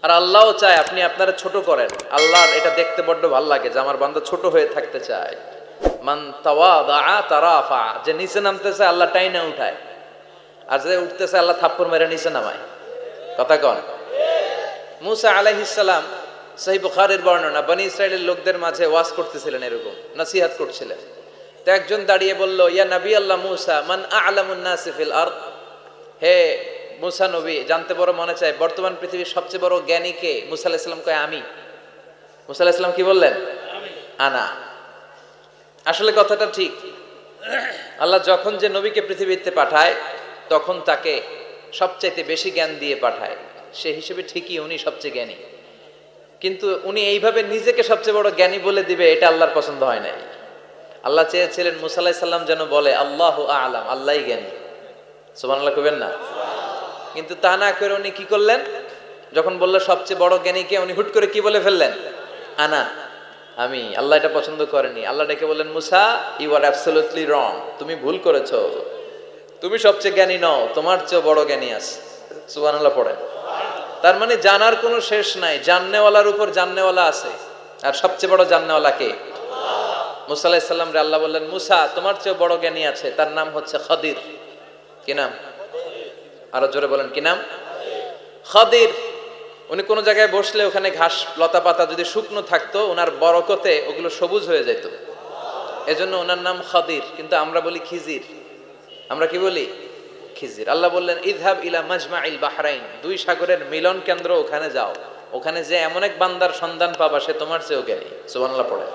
আর আল্লাহও চায় আপনি আপনারা ছোট করেন। আল্লাহর এটা দেখতে বড্ড ভালো লাগে যে আমার বান্দা ছোট হয়ে থাকতে চায়। মান তাওয়াদা তারাফা, যে নিচে নামতেছে আল্লাহ টাইনা উঠায়, আর যে উঠতেছে আল্লাহ থাপ্পড় মেরে নিচে নামায়। কথা কন। মুসা আলাইহিস সালাম, সহিহ বুখারীর বর্ণনা, বনি ইসরাইলের লোকদের মাঝে ওয়াজ করতেছিলেন, এরকম নসিহত করছিলেন। তো একজন দাঁড়িয়ে বলল, ইয়া নবী আল্লাহ মুসা, মান আ'লামুন নাসি ফিল আরদ, হে মুসা নবী, জানতে বড় মনে চায় বর্তমান পৃথিবীর সবচেয়ে বড় জ্ঞানী কে? মুসা আলাইহিস সালাম কয় আমি। মুসা আলাইহিস সালাম কি বললেন? আনা। আসলে কথাটা ঠিক। আল্লাহ যখন যে নবীকে পৃথিবীতে পাঠায় তখন তাকে সবচাইতে বেশি জ্ঞান দিয়ে পাঠায়, সে হিসেবে ঠিকই উনি সবচেয়ে জ্ঞানী। কিন্তু উনি এইভাবে নিজেকে সবচেয়ে বড় জ্ঞানী বলে দিবে, এটা আল্লাহর পছন্দ হয় নাই। আল্লাহ চেয়েছিলেন মুসা আলাইহিস সালাম যেন বলে আল্লাহু আ'লাম, আল্লাহই জ্ঞানী। সুবহানাল্লাহ কইবেন না? কিন্তু তা না করে উনি কি করলেন? যখন বলল সবচেয়ে বড় জ্ঞানী কে, উনি হুট করে কি বলে ফেললেন? আনা, আমি। আল্লাহ এটা পছন্দ করেনি। আল্লাহ ডেকে বললেন, মুসা, ইউ আর অ্যাবসলিউটলি রং, তুমি ভুল করেছো, তুমি সবচেয়ে জ্ঞানী নও, তোমার চেয়ে বড় জ্ঞানী আছে। সুবহানাল্লাহ পড়েন। তার মানে জানার কোনো শেষ নাই, জাননেওয়ালার উপর জাননেওয়ালা আছে। আর সবচেয়ে বড় জাননেওয়ালা কে? মুসা আলাইহিস সালাম রে আল্লাহ বললেন, মুসা, তোমার চেয়ে বড় জ্ঞানী আছে, তার নাম হচ্ছে খাদির। কি নাম? আরো জোরে বলেন, কি নাম? খাদির। উনি কোন জায়গায় বসলে ওখানে ঘাস লতা পাতা যদি শুকনো থাকতো, ওনার বরকতে ওগুলো সবুজ হয়ে যেত, এজন্য ওনার নাম খাদির। কিন্তু আমরা বলি খিজির। আমরা কি বলি? খিজির। আল্লাহ বললেন, ইযহাব ইলা মাজমাইল বাহরাইন, দুই সাগরের মিলন কেন্দ্র, ওখানে যাও, ওখানে যে এমন এক বান্দার সন্ধান পাবা সে তোমার চেয়েও জ্ঞানী। সুবহানাল্লাহ পড়ে।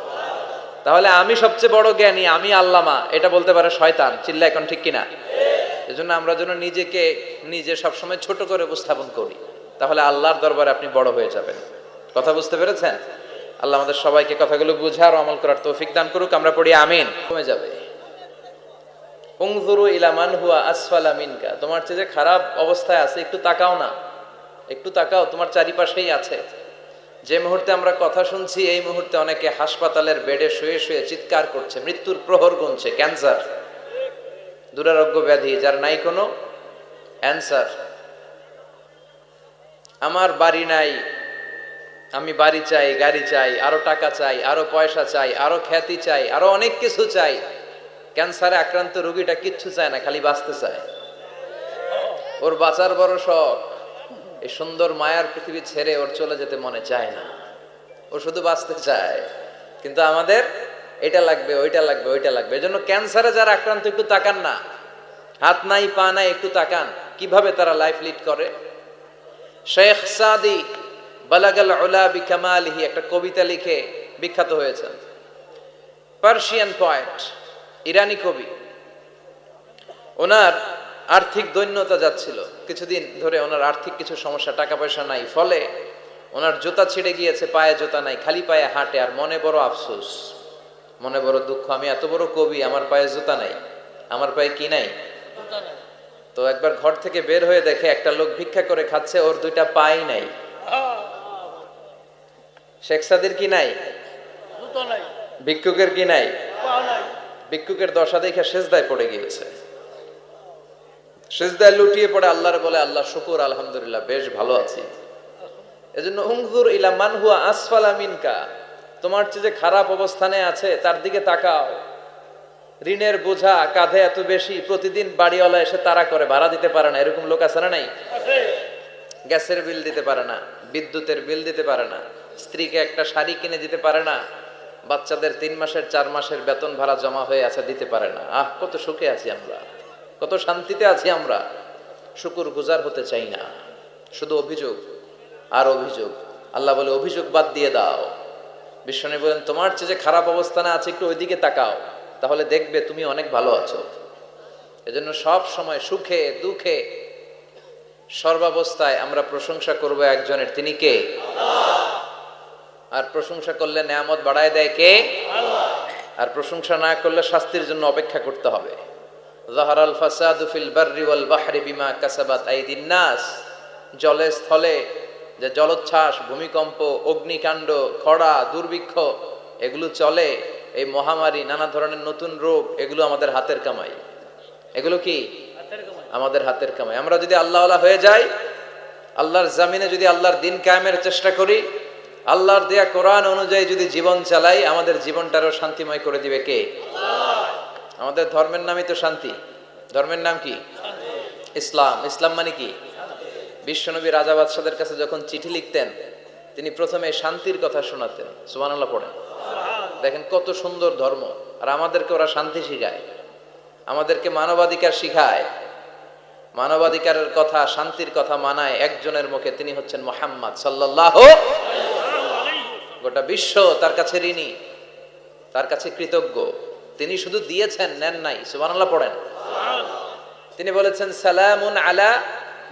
তাহলে আমি সবচেয়ে বড় জ্ঞানী, আমি আল্লামা, এটা বলতে পারে শয়তান। চিল্লা এখন ঠিক কিনা? এজন্য আমরা যেন নিজেকে নিজে সবসময় ছোট করে উপস্থাপন করি, তাহলে আল্লাহর দরবারে আপনি বড় হয়ে যাবেন। কথা বুঝতে পেরেছেন? আল্লাহ আমাদের সবাইকে কথাগুলো বুঝার ও আমল করার তৌফিক দান করুক। আমরা পড়ি আমিন। কমে যাবে। উনজুরু ইলা মান হুয়া আসফালা মিনকা, তোমার চেয়ে যে খারাপ অবস্থায় আছে একটু তাকাও না, একটু তাকাও, তোমার চারিপাশেই আছে। যে মুহূর্তে আমরা কথা শুনছি এই মুহূর্তে অনেকে হাসপাতালের বেডে শুয়ে শুয়ে চিৎকার করছে, মৃত্যুর প্রহর গুনছে। ক্যান্সার, দুরারোগ্য ব্যাধি যার নাই কোনো অ্যান্সার। আমার বাড়ি নাই, আমি বাড়ি চাই, গাড়ি চাই, আরো টাকা চাই, আরো পয়সা চাই, আরো খ্যাতি চাই, আরো অনেক কিছু চাই। ক্যান্সারে আক্রান্ত রোগীটা কিচ্ছু চায় না, খালি বাঁচতে চায়। ওর বাঁচার বড় শখ, এই সুন্দর মায়ার পৃথিবী ছেড়ে ওর চলে যেতে মনে চায় না, ও শুধু বাঁচতে চায়। কিন্তু আমাদের এটা লাগবে, ওইটা লাগবে, ওইটা লাগবে। এজন্য ক্যান্সারে যারা আক্রান্ত একটু তাকান না, হাত নাই পা নাই, একটু তাকান কিভাবে তারা লাইফ লিড করে। শেখ সাদি বালাগাল উলা বিকামালিহি একটা কবিতা লিখে বিখ্যাত হয়েছেন। পার্সিয়ান পয়েট, ইরানি কবি। ওনার আর্থিক দৈন্যতা যাচ্ছিল, কিছুদিন ধরে ওনার আর্থিক কিছু সমস্যা, টাকা পয়সা নাই, ফলে ওনার জুতা ছিঁড়ে গিয়েছে, পায়ে জুতা নাই, খালি পায়ে হাঁটে। আর মনে বড় আফসোস, মনে বড় দুঃখ, আমি এত বড় কবি, আমার পায়ে জুতা নাই, আমার পায়ে কি নাই? তো একবার ঘর থেকে বের হয়ে দেখে একটা লোক ভিক্ষা করে খাচ্ছে, ওর দুইটা পাই নাই। শেখ সাদির কি নাই? ভিক্ষুকের কি নাই? ভিক্ষুকের দশা দেখে সেজদায় পড়ে গিয়েছে। সেজদায় লুটিয়ে পড়ে আল্লাহর বলে, আল্লাহ শুকুর, আলহামদুলিল্লাহ, বেশ ভালো আছি। এজন্য উনজুর ইলা মান হুয়া আসফালা মিনকা, তোমার চেয়ে যে খারাপ অবস্থানে আছে তার দিকে তাকাও। ঋণের বোঝা কাঁধে এত বেশি, প্রতিদিন বাড়িওয়ালা এসে তাড়া করে, ভাড়া দিতে পারে না, এরকম লোক আছে না নাই? গ্যাসের বিল দিতে পারে না, বিদ্যুতের বিল দিতে পারে না, স্ত্রীকে একটা শাড়ি কিনে দিতে পারে না, বাচ্চাদের 3 মাসের 4 মাসের বেতন ভাড়া জমা হয়ে আছে, দিতে পারে না। কত সুখে আছি আমরা, কত শান্তিতে আছি আমরা, শুকুর গুজার হতে চাই না, শুধু অভিযোগ আর অভিযোগ। আল্লাহ বলে অভিযোগ বাদ দিয়ে দাও। বিশ্বনবী বলেন, তোমার চেয়ে যে খারাপ অবস্থানে আছে একটু ওইদিকে তাকাও, তাহলে দেখবে তুমি অনেক ভালো আছো। এজন্য সব সময় সুখে দুঃখে সর্বাবস্থায় আমরা প্রশংসা করব একজনের, তিনি কে? আর প্রশংসা করলে নেয়ামত বাড়ায় দেয় কে? আর প্রশংসা না করলে শাস্তির জন্য অপেক্ষা করতে হবে। যাহারাল ফাসাদু ফিল বাররি ওয়াল বাহরি বিমা কাসাবাত আইদিন নাস, জলে স্থলে যে জলোচ্ছ্বাস, ভূমিকম্প, অগ্নিকাণ্ড, খরা, দুর্ভিক্ষ এগুলো চলে, এই মহামারী, নানা ধরনের নতুন রোগ, এগুলো আমাদের হাতের কামাই। এগুলো কি? আমাদের হাতের কামাই। আমরা যদি আল্লাহওয়ালা হয়ে যাই, আল্লাহর জামিনে যদি আল্লাহর দিন কায়েমের চেষ্টা করি, আল্লাহর দেয়া কোরআন অনুযায়ী যদি জীবন চালাই, আমাদের জীবনটারও শান্তিময় করে দিবে কে? আমাদের ধর্মের নামই তো শান্তি। ধর্মের নাম কি? ইসলাম। ইসলাম মানে কি? বিশ্বনবী রাজা বাদশাদের কাছে যখন চিঠি লিখতেন, তিনি প্রথমে শান্তির কথা শোনাতেন। সুবহানাল্লাহ পড়েন। দেখেন কত সুন্দর ধর্ম। আর আমাদেরকে ওরা শান্তি শিখায়, আমাদেরকে মানবাধিকার শিখায়, মানবাধিকারের কথা, শান্তির কথা মানায় একজনের মুখে, তিনি হচ্ছেন মুহাম্মদ সাল্লাল্লাহু। গোটা বিশ্ব তার কাছে ঋণী, তার কাছে কৃতজ্ঞ। তিনি শুধু দিয়েছেন, নেন নাই। সুবহানাল্লাহ পড়েন। তিনি বলেছেন সালামুন আলা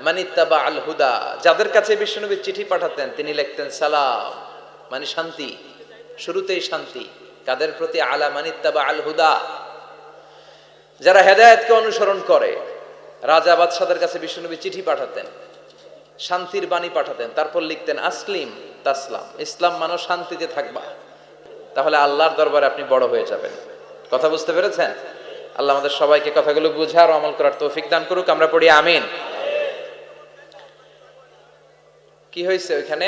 মানিত্তাবা আল হুদা। যাদের কাছে বিশ্বনবী চিঠি পাঠাতেন তিনি লিখতেন সালাম, মানে শান্তি। শুরুতেই শান্তি কাদের প্রতি? আলা মানিত্তাবা আল হুদা, যারা হেদায়েতকে অনুসরণ করে। রাজা বাদশাদের কাছে বিশ্বনবী চিঠি পাঠাতেন, শান্তির বাণী পাঠাতেন, তারপর লিখতেন আসলিম তাসলাম, ইসলাম মানো শান্তিতে থাকবা, তাহলে আল্লাহর দরবারে আপনি বড় হয়ে যাবেন। কথা বুঝতে পেরেছেন? আল্লাহ আমাদের সবাইকে কথাগুলো বুঝার ও আমল করার তৌফিক দান করুক। আমরা পড়ি আমিন। কি হয়েছে ওইখানে?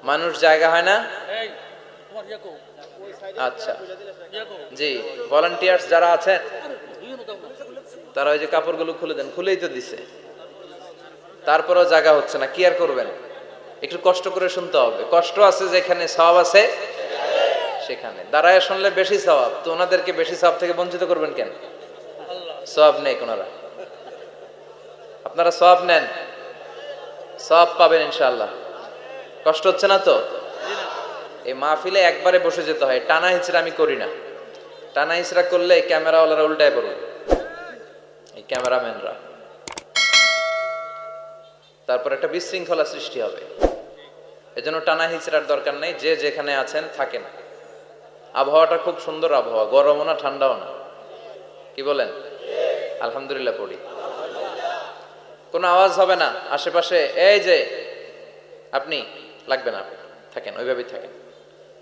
মানুষ জায়গা হয় না? আচ্ছা জি, ভলান্টিয়ার্স যারা আছেন তারা ওই যে কাপড়গুলো খুলে দেন। খুলেই তো দিছে, তারপরেও জায়গা হচ্ছে না। কি আর করবেন? একটু কষ্ট করে শুনতে হবে। কষ্ট আছে যেখানে, সওয়াব আছে সেখানে। দাঁড়ায় শুনলে বেশি সওয়াব, তো ওনাদেরকে বেশি সওয়াব থেকে বঞ্চিত করবেন কেন? সওয়াব নেই কোনারা, আপনারা সওয়াব নেন, সওয়াব পাবেন ইনশাআল্লাহ। কষ্ট হচ্ছে না তো? এই মাহফিলে একবারে বসে যেতে হয়, টানা হিচড়া আমি করি না। টানা হিচড়া করলে ক্যামেরাওয়ালারা উল্টায় পড়বে, এই ক্যামেরাম্যানরা। তারপর একটা বিশৃঙ্খলা সৃষ্টি হবে। এজন্য টানা হিচড়ার দরকার নেই। যে যেখানে আছেন থাকেন। আবহাওয়াটা খুব সুন্দর আবহাওয়া, গরমও না ঠান্ডাও না। কি বলেন? আলহামদুলিল্লাহ পড়ি। কোনো আওয়াজ হবে না আশেপাশে। এই যে আপনি লাগবে না, থাকেন ওইভাবেই থাকেন।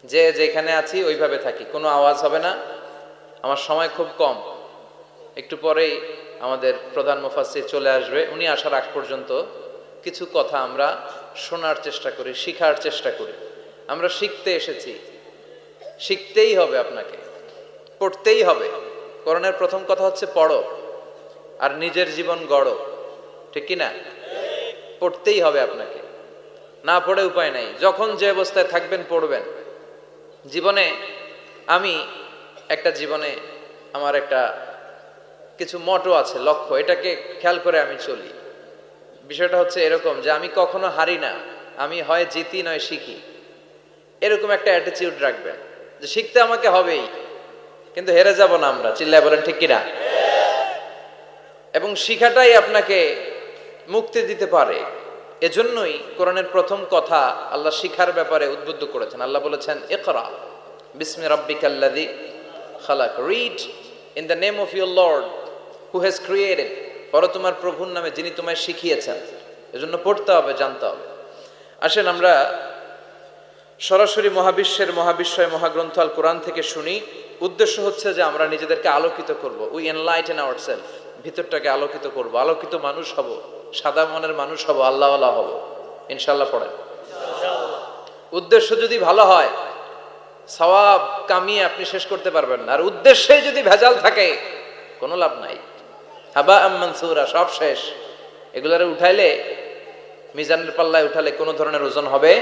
যে যেখানে আছি ওইভাবে থাকি, কোনো আওয়াজ হবে না। আমার সময় খুব কম, একটু পরেই আমাদের প্রধান মুফাসসির চলে আসবে। উনি আসার আগ পর্যন্ত কিছু কথা আমরা শোনার চেষ্টা করি, শিখার চেষ্টা করি। আমরা শিখতে এসেছি, শিখতেই হবে, আপনাকে পড়তেই হবে। কোরআনের প্রথম কথা হচ্ছে পড়ো আর নিজের জীবন গড়ো, ঠিক কি না? পড়তেই হবে আপনাকে, না পড়ে উপায় নাই। যখন যে অবস্থায় থাকবেন পড়বেন। জীবনে আমি জীবনে আমার একটা কিছু মটো আছে, লক্ষ্য, এটাকে খেয়াল করে আমি চলি। বিষয়টা হচ্ছে এরকম যে আমি কখনো হারি না, আমি হয় জিতি নয় শিখি। এরকম একটা অ্যাটিটিউড রাখবেন যে শিখতে আমাকে হবেই, কিন্তু হেরে যাব না আমরা। চিল্লায় বলেন ঠিক কিনা? এবং শিখাটাই আপনাকে মুক্তি দিতে পারে। এজন্যই কোরআনের প্রথম কথা আল্লাহ শিখার ব্যাপারে উদ্বুদ্ধ করেছেন। আল্লাহ বলেছেন ইকরা বিসমি রাব্বিকাল্লাযী খালাক, read in the name of your lord who has created, পড়ো তোমার প্রভুর নামে যিনি তোমায় শিখিয়েছেন। এজন্য পড়তে হবে, জানতে হবে। আসেন আমরা সরাসরি মহাবিশ্বয় মহাগ্রন্থ আল কোরআন থেকে শুনি। উদ্দেশ্য হচ্ছে যে আমরা নিজেদেরকে আলোকিত করব। উই এনলাইটেন আওয়ারসেলফ, ভিতরটাকে আলোকিত করব, আলোকিত মানুষ হব, সাদা মনের মানুষ হব, আল্লাহওয়ালা হব ইনশাআল্লাহ। পড়েন। উদ্দেশ্য যদি ভালো হয়, সওয়াব কামিয়ে আপনি শেষ করতে পারবেন না। আর উদ্দেশ্যে যদি ভেজাল থাকে কোনো লাভ নাই। হাবা মানসুরা, সব শেষ। এগুলারে উঠাইলে, মিজানের পাল্লায় উঠালে কোনো ধরনের ওজন হবে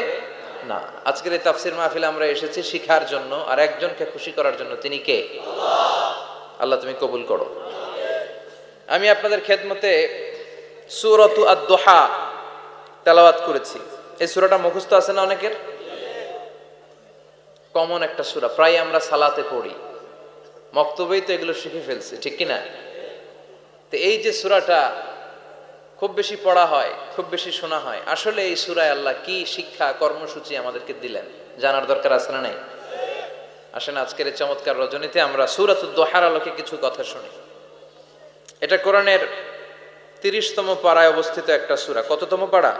না। আজকের এই তাফসির মাহফিলে আমরা এসেছি শিখার জন্য আর একজনকে খুশি করার জন্য। তিনি কে? আল্লাহ তুমি কবুল করো। আমি আপনাদের খেদমতে সূরাতু আদ-দুহা তেলাওয়াত করেছি। এই সূরাটা মুখস্থ আছে না অনেকের? কমন একটা সূরা, প্রায় আমরা সালাতে পড়ি, মক্তবেই তো এগুলো শিখে ফেলছি, ঠিক কি না? তো এই যে সূরাটা খুব বেশি পড়া হয়, খুব বেশি শোনা হয়, আসলে এই সূরায় আল্লাহ কি শিক্ষা কর্মসূচি আমাদেরকে দিলেন জানার দরকার আছে না নাই? আসেন আজকের এই চমৎকার রজনীতে আমরা সূরাতুদ দুহার আলোকে কিছু কথা শুনি। এটা কোরআনের 30তম পারায় অবস্থিত একটা সূরা। কততম পারা?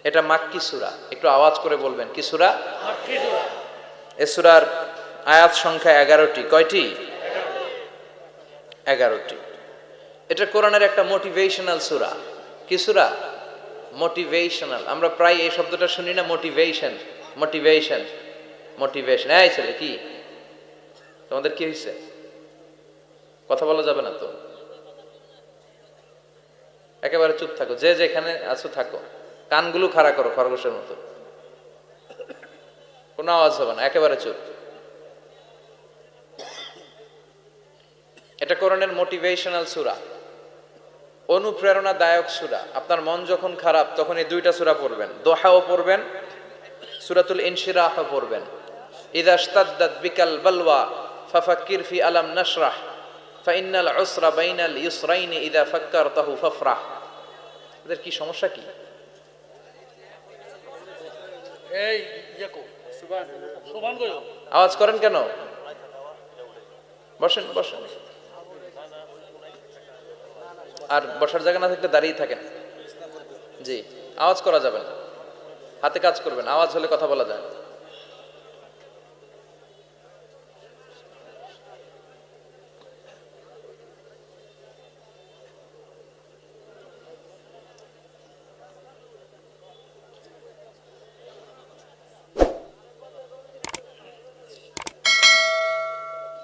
এটা মাক্কি সূরা। একটু আওয়াজ করে বলবেন, কি সূরা? মাক্কি সূরা। এই সূরার আয়াত সংখ্যা 11টি। কয়টি? 11টি। এটা কোরআনের একটা মোটিভেশনাল সূরা। কি সূরা? মোটিভেশনাল। আমরা প্রায় এই শব্দটা শুনি না, মোটিভেশন মোটিভেশন মোটিভেশন। এই ছেলে কি তোমাদের কি হয়েছে? কথা বলা যাবে না তো, একেবারে চুপ থাকো, যে যেখানে আছো থাকো, কানগুলো খাড়া করো খরগোশের মতো, কোনো আওয়াজ হবে না, একেবারে চুপ। এটা কোরআনের মোটিভেশনাল সূরা, অনুপ্রেরণাদায়ক সূরা। আপনার মন যখন খারাপ তখন এই দুইটা সূরা পড়বেন, দোহাও পড়বেন, সূরাতুল ইনশিরাহও পড়বেন। ইযা ইশতাদ্দাত বিকাল বালওয়া ফাফাক্কির ফি আলাম নাশরাহ ফাইন্নাল উসরা বাইনাল ইউসরাইনি ইযা ফাক্কারতাহু ফাফরাহ। এদের কি সমস্যা কি? এই ইয়াকো সুবহান গো, আওয়াজ করেন কেন? বসেন বসেন, আর বসার জায়গা না থাকলে দাঁড়িয়ে থাকেন। জি, আওয়াজ করা যাবে না, হাতে কাজ করবেন, আওয়াজ হলে কথা বলা যায় না।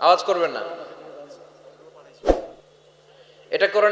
আওয়াজ করবেন না, এটা কোরআন